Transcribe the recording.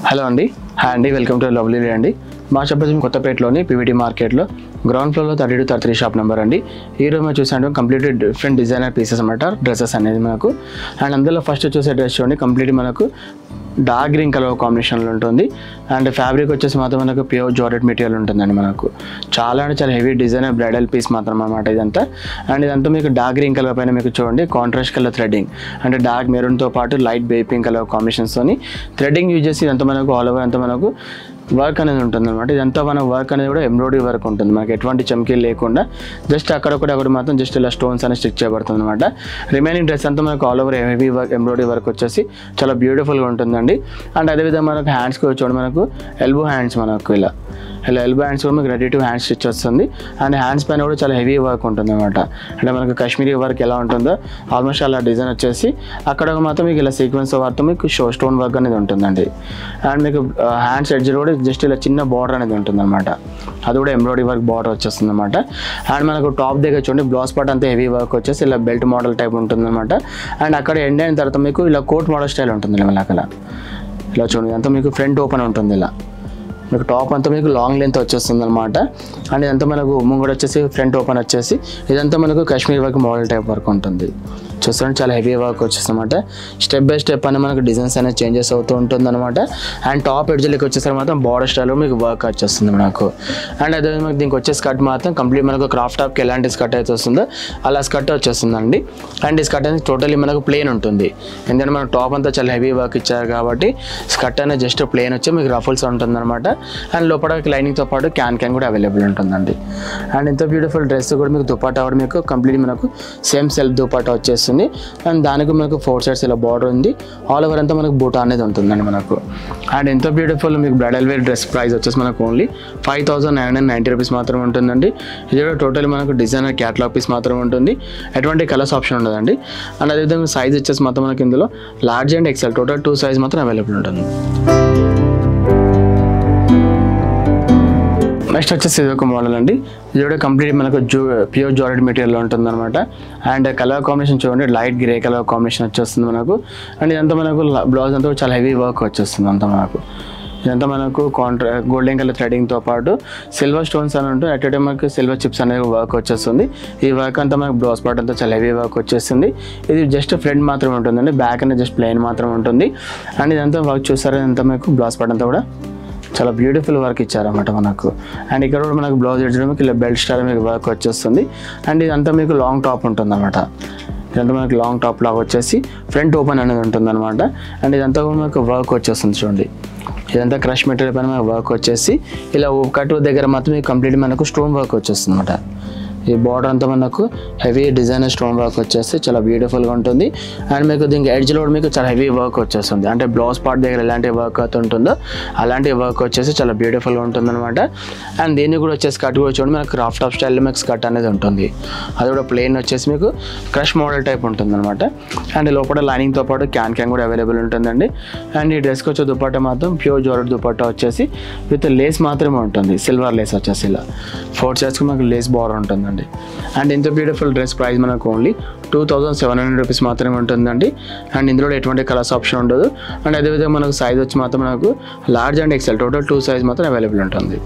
Hello అండి, hi అండి, welcome to lovely అండి. మా షాప్ వచ్చి కొత్తపేటలోని పీవీటీ మార్కెట్లో గ్రౌండ్ ఫ్లోర్లో 32-33 షాప్ నెంబర్ అండి. ఈ రోజు మేము చూసాము కంప్లీట్ డిఫరెంట్ డిజైనర్ పీసెస్ అన్నమాట, డ్రెస్సెస్ అనేది మనకు. అండ్ అందులో ఫస్ట్ చూసే డ్రెస్ చూడండి, కంప్లీట్ మనకు డార్క్ గ్రీన్ కలర్ కాంబినేషన్లో ఉంటుంది. అండ్ ఫ్యాబ్రిక్ వచ్చేసి మాత్రం మనకు ప్యూర్ జార్జెట్ మెటీరియల్ ఉంటుందండి. మనకు చాలా అంటే చాలా హెవీ డిజైనర్ బ్రైడల్ పీస్ మాత్రం అన్నమాట ఇదంతా. అండ్ ఇదంతా మీకు డార్క్ గ్రీన్ కలర్ పైన మీకు చూడండి కాంట్రాస్ట్ కలర్ థ్రెడ్డింగ్, అంటే డార్క్ మెరూన్తో పాటు లైట్ బేబీ పింక్ కలర్ కాంబినేషన్స్తోని థ్రెడ్డింగ్ యూజ్ చేసి ఇదంతా మనకు ఆల్ ఓవర్ అంతా మనకు వర్క్ అనేది ఉంటుంది అనమాట. ఇదంతా మన వర్క్ అనేది కూడా ఎంబ్రాయిడరీ వర్క్ ఉంటుంది, మనకి ఎటువంటి చమ్కీలు లేకుండా జస్ట్ అక్కడ మాత్రం జస్ట్ ఇలా స్టోన్స్ అనేది స్టిక్ చేయబడుతుంది అనమాట. రిమైనింగ్ డ్రెస్ అంతా మనకు all over heavy work embroidery work వచ్చేసి చాలా బ్యూటిఫుల్గా ఉంటుందండి. అండ్ అదేవిధంగా మనకు హ్యాండ్స్కి చూడండి, మనకు ఎల్బో హ్యాండ్స్, మనకు ఇలా ఎల్బో హ్యాండ్స్ కూడా మీకు రెడీ టు హ్యాండ్ స్టిచ్ వస్తుంది. అండ్ హ్యాండ్స్ పైన కూడా చాలా హెవీ వర్క్ ఉంటుంది అనమాట. అంటే మనకు కాశ్మీరీ వర్క్ ఎలా ఉంటుందో ఆల్మోస్ట్ అలా డిజైన్ వచ్చేసి అక్కడ మాత్రం మీకు ఇలా సీక్వెన్స్ వర్క్తో మీకు స్టోన్ వర్క్ అనేది ఉంటుందండి. అండ్ మీకు హ్యాండ్స్ ఎడ్జ్ కూడా జస్ట్ ఇలా చిన్న బార్డర్ అనేది ఉంటుంది అనమాట, అది కూడా ఎంబ్రాయిడరీ వర్క్ బార్డర్ వచ్చేస్తుంది అనమాట. అండ్ మనకు టాప్ దగ్గర చూడండి బ్లౌజ్ పార్ట్ అంతా హెవీ వర్క్ వచ్చేసి ఇలా బెల్ట్ మోడల్ టైప్ ఉంటుంది అనమాట. అండ్ అక్కడ ఎండ్ అయిన తర్వాత మీకు ఇలా కోట్ మోడల్ స్టైల్ ఉంటుంది మళ్ళీ అక్కడ ఇలా చూడండి, అంతా మీకు ఫ్రంట్ ఓపెన్ ఉంటుంది. ఇలా మీకు టాప్ అంతా మీకు లాంగ్ లెంత్ వచ్చేస్తుంది అనమాట. అండ్ ఇదంతా మనకు ముంగడు వచ్చేసి ఫ్రంట్ ఓపెన్ వచ్చేసి ఇదంతా మనకు Kashmir work model type work ఉంటుంది. చూస్తుంటే చాలా హెవీ వర్క్ వచ్చేస్తుంది అనమాట. స్టెప్ బై స్టెప్ అని మనకు డిజైన్స్ అనేది చేంజెస్ అవుతూ ఉంటుంది అనమాట. అండ్ టాప్ ఎడ్జ్లకి వచ్చేసరికి మాత్రం బార్డర్ స్టైల్లో మీకు వర్క్ వచ్చేస్తుంది మనకు. అండ్ అదే మనకు దీనికి వచ్చే స్కర్ట్ మాత్రం కంప్లీట్ మనకు క్రాఫ్ట్ టాప్కి ఎలాంటి స్కర్ట్ అయితే వస్తుందో అలా స్కర్ట్ వచ్చేస్తుందండి. అండ్ ఈ స్కర్ట్ అనేది టోటలీ మనకు ప్లెయిన్ ఉంటుంది, ఎందుకంటే మనకు టాప్ అంతా చాలా హెవీ వర్క్ ఇచ్చారు కాబట్టి స్కర్ట్ అనేది జస్ట్ ప్లెయిన్ వచ్చి మీకు రఫుల్స్ ఉంటుంది అనమాట. అండ్ లోపల లైనింగ్తో పాటు క్యాన్ కూడా అవైలబుల్ ఉంటుందండి. అండ్ ఇంత బ్యూటిఫుల్ డ్రెస్ కూడా మీకు దుపట్టా కూడా మీకు కంప్లీట్ మనకు సేమ్ సెల్ఫ్ దుపట్టా వచ్చేస్తుంది. అండ్ దానికి మనకు 4 సైడ్స్ ఇలా బార్డర్ ఉంది, ఆల్ ఓవర్ అంతా మనకు బూటా అనేది ఉంటుందండి మనకు. అండ్ ఎంత బ్యూటిఫుల్ మీకు బ్రైడల్ వేర్ డ్రెస్ ప్రైస్ వచ్చేసి మనకు ఓన్లీ 5,990 రూపీస్ మాత్రం ఉంటుందండి. ఇది కూడా టోటల్ మనకు డిజైనర్ క్యాటలాగ్ పీస్ మాత్రం ఉంటుంది, ఎటువంటి కలర్స్ ఆప్షన్ ఉండదండి. అండ్ అదేవిధంగా సైజ్ వచ్చేసి మాత్రం మనకి ఇందులో large and XL total 2 size మాత్రం అవైలబుల్ ఉంటుంది. నెక్స్ట్ వచ్చేసి ఇది ఒక మోడల్ అండి. ఇది కూడా కంప్లీట్ మనకు ప్యూర్ జార్జెట్ మెటీరియల్లో ఉంటుంది అనమాట. అండ్ కలర్ కాంబినేషన్ చూడండి, లైట్ గ్రే కలర్ కాంబినేషన్ వచ్చేస్తుంది మనకు. అండ్ ఇదంతా మనకు బ్లౌజ్ అంతా చాలా హెవీ వర్క్ వచ్చేస్తుంది అంతా మనకు. ఇదంతా మనకు గోల్డెన్ కలర్ థ్రెడింగ్తో పాటు సిల్వర్ స్టోన్స్ అని ఉంటుంది, అట్ మనకు సిల్వర్ చిప్స్ అనేది వర్క్ వచ్చేస్తుంది. ఈ వర్క్ అంతా మనకు బ్లౌజ్ పార్ట్ అంతా చాలా హెవీ వర్క్ వచ్చేస్తుంది. ఇది జస్ట్ ఫ్రంట్ మాత్రమే ఉంటుందండి, బ్యాక్ అనేది జస్ట్ ప్లెయిన్ మాత్రం ఉంటుంది. అండ్ ఇదంతా వర్క్ చూస్తారా, ఇదంతా మనకు బ్లౌజ్ పార్ట్ అంతా కూడా చాలా బ్యూటిఫుల్ వర్క్ ఇచ్చారన్నమాట మనకు. అండ్ ఇక్కడ కూడా మనకు బ్లౌజ్ ఎడ్జ్ ఇలా బెల్ట్ స్టైల్ మీకు వర్క్ వచ్చేస్తుంది. అండ్ ఇదంతా మీకు లాంగ్ టాప్ ఉంటుంది అన్నమాట. ఇదంతా మనకి లాంగ్ టాప్ లాగా వచ్చేసి ఫ్రంట్ ఓపెన్ అనేది ఉంటుంది అనమాట. అండ్ ఇదంతా కూడా మనకు వర్క్ వచ్చేస్తుంది చూడండి, ఇదంతా క్రష్ మెటీరియల్ పైన మనకు వర్క్ వచ్చేసి ఇలా కట్ దగ్గర మాత్రం కంప్లీట్ మనకు స్టోన్ వర్క్ వచ్చేస్తుంది అనమాట. ఈ బార్డర్ అంతా మనకు హెవీ డిజైనర్ స్టోన్ వర్క్ వచ్చేసి చాలా బ్యూటిఫుల్గా ఉంటుంది. అండ్ మీకు దీనికి ఎడ్జ్లో కూడా మీకు చాలా హెవీ వర్క్ వచ్చేస్తుంది, అంటే బ్లౌజ్ పార్ట్ దగ్గర ఎలాంటి వర్క్ అయితే ఉంటుందో అలాంటి వర్క్ వచ్చేసి చాలా బ్యూటిఫుల్గా ఉంటుంది అనమాట. అండ్ దీన్ని కూడా వచ్చేసి కట్ కూడా చూడండి, మనకు క్రాఫ్ట్ టాప్ స్టైల్లో మీకు స్కర్ట్ అనేది ఉంటుంది, అది కూడా ప్లెయిన్ వచ్చేసి మీకు క్రష్ మోడల్ టైప్ ఉంటుంది అనమాట. అండ్ లోపల లైనింగ్తో పాటు క్యాన్ కూడా అవైలబుల్ ఉంటుందండి. అండ్ ఈ డ్రెస్కి వచ్చే దుపట్టా మాత్రం ప్యూర్ జార్జెట్ దుపట్టా వచ్చేసి విత్ లేస్ మాత్రమే ఉంటుంది, సిల్వర్ లేస్ వచ్చేసి ఇలా 4 సైడ్స్కి మనకు లేస్ బార్డర్ ఉంటుందండి. అండ్ ఇంత బ్యూటిఫుల్ డ్రెస్ ప్రైస్ మనకు ఓన్లీ 2,700 రూపీస్ మాత్రమే ఉంటుందండి. అండ్ ఇందులో ఎటువంటి కలర్స్ ఆప్షన్ ఉండదు. అండ్ అదేవిధంగా మనకు సైజ్ వచ్చి మాత్రం మనకు large and XL total 2 size మాత్రం అవైలబుల్ ఉంటుంది.